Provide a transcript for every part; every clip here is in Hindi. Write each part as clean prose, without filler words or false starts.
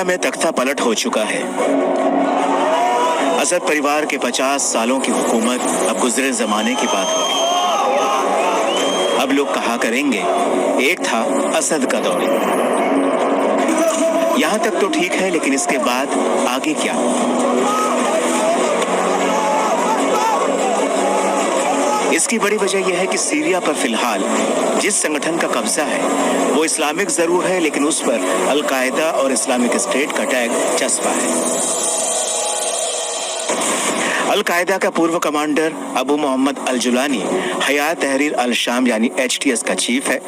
सीरिया में तख्ता पलट हो चुका है। असद परिवार के 50 सालों की हुकूमत अब गुजरे जमाने की बात है। अब लोग कहा करेंगे, एक था असद का दौर। यहाँ तक तो ठीक है, लेकिन इसके बाद आगे क्या? इसकी बड़ी वजह यह है कि सीरिया पर फिलहाल जिस संगठन का कब्जा है वो इस्लामिक जरूर है, लेकिन उस पर अल-कायदा और इस्लामिक स्टेट का टैग चस्पा है। अल-कायदा का पूर्व कमांडर अबू मोहम्मद अल-जुलानी हयात तहरीर अल-शाम यानी HTS का चीफ है,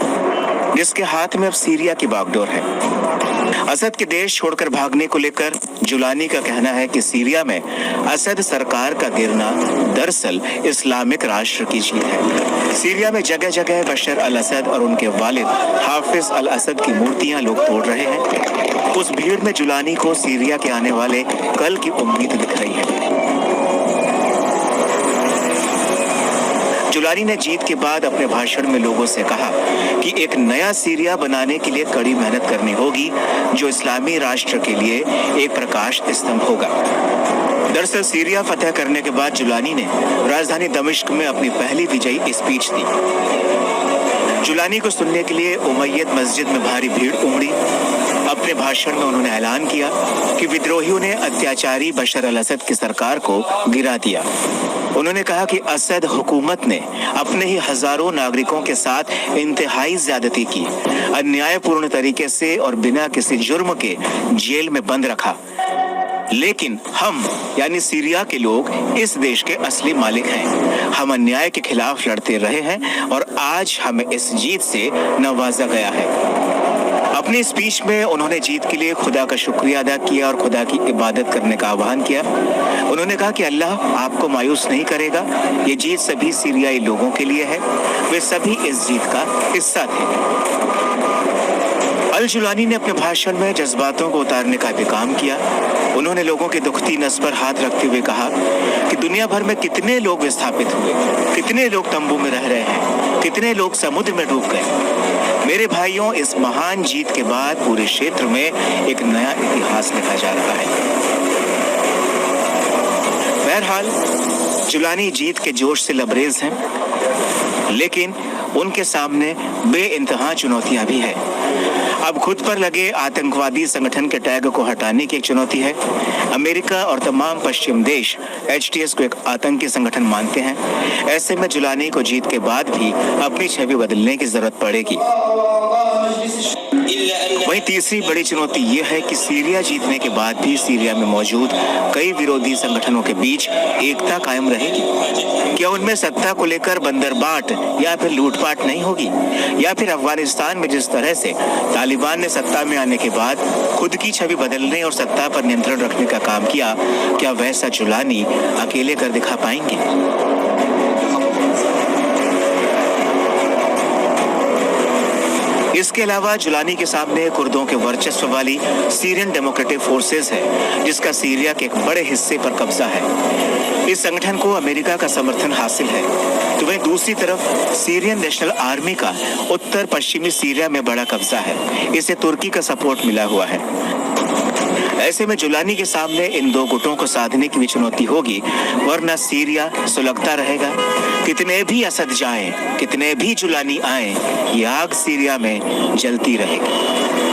जिसके हाथ में अब सीरिया की बागडोर है। असद के देश छोड़कर भागने को लेकर जुलानी का कहना है कि सीरिया में असद सरकार का गिरना दरअसल इस्लामिक राष्ट्र की जीत है। सीरिया में जगह जगह बशर अल असद और उनके वालिद हाफिज अल असद की मूर्तियां लोग तोड़ रहे हैं। उस भीड़ में जुलानी को सीरिया के आने वाले कल की उम्मीद दिख रही है। जुलानी ने जीत के बाद अपने भाषण में लोगों से कहा कि एक नया सीरिया बनाने के लिए कड़ी मेहनत करनी होगी, जो इस्लामी राष्ट्र के लिए एक प्रकाश स्तंभ होगा। दरअसल सीरिया फतह करने के बाद जुलानी ने राजधानी दमिश्क में अपनी पहली विजयी स्पीच दी। जुलानी को सुनने के लिए उमैयद मस्जिद में भारी भीड़ उमड़ी। अपने भाषण में उन्होंने ऐलान किया कि विद्रोहियों ने अत्याचारी बशर अल असद की सरकार को गिरा दिया। उन्होंने कहा कि असद हुकूमत ने अपने ही हजारों नागरिकों के साथ इंतहाई ज्यादती की, अन्यायपूर्ण तरीके से और बिना किसी जुर्म के जेल में बंद रखा। लेकिन हम यानी सीरिया के लोग इस देश के असली मालिक हैं। हम अन्याय के खिलाफ लड़ते रहे हैं और आज हमें इस जीत से नवाजा गया है। अपनी स्पीच में उन्होंने जीत के लिए खुदा का शुक्रिया अदा किया और खुदा की इबादत करने का आह्वान किया। उन्होंने कहा कि अल्लाह आपको मायूस नहीं करेगा। ये जीत सभी सीरियाई लोगों के लिए है, वे सभी इस जीत का हिस्सा थे। अल-जुलानी ने अपने भाषण में जज्बातों को उतारने का भी काम किया। उन्होंने लोगों की दुखती नस पर हाथ रखते हुए कहा कि दुनिया भर में कितने लोग विस्थापित हुए, कितने लोग तंबू में रह रहे हैं, कितने लोग समुद्र में डूब गए। मेरे भाइयों, इस महान जीत के बाद पूरे क्षेत्र में एक नया इतिहास लिखा जा रहा है। बहरहाल जुलानी जीत के जोश से लबरेज हैं, लेकिन उनके सामने बेइंतहा चुनौतियां भी है। अब खुद पर लगे आतंकवादी संगठन के टैग को हटाने की एक चुनौती है। अमेरिका और तमाम पश्चिम देश HTS को एक आतंकी संगठन मानते हैं। ऐसे में जुलानी को जीत के बाद भी अपनी छवि बदलने की जरूरत पड़ेगी। वहीं तीसरी बड़ी चुनौती ये है कि सीरिया जीतने के बाद भी सीरिया में मौजूद कई विरोधी संगठनों के बीच एकता कायम रहेगी। क्या उनमें सत्ता को लेकर बंदरबाट या फिर लूटपाट नहीं होगी? या फिर अफगानिस्तान में जिस तरह से तालिबान ने सत्ता में आने के बाद खुद की छवि बदलने और सत्ता पर नियंत्रण रखने का काम किया, क्या वैसा जुलानी अकेले कर दिखा पाएंगे? इसके अलावा जुलानी के सामने कुर्दों के वर्चस्व वाली सीरियन डेमोक्रेटिक फोर्सेस है, जिसका सीरिया के एक बड़े हिस्से पर कब्जा है। इस संगठन को अमेरिका का समर्थन हासिल है। तो वहीं दूसरी तरफ सीरियन नेशनल आर्मी का उत्तर पश्चिमी सीरिया में बड़ा कब्जा है। इसे तुर्की का सपोर्ट मिला हुआ है। ऐसे में जुलानी के सामने इन दो गुटों को साधने की भी चुनौती होगी, वरना सीरिया सुलगता रहेगा। कितने भी असद जाएं, कितने भी जुलानी आएं, ये आग सीरिया में जलती रहेगी।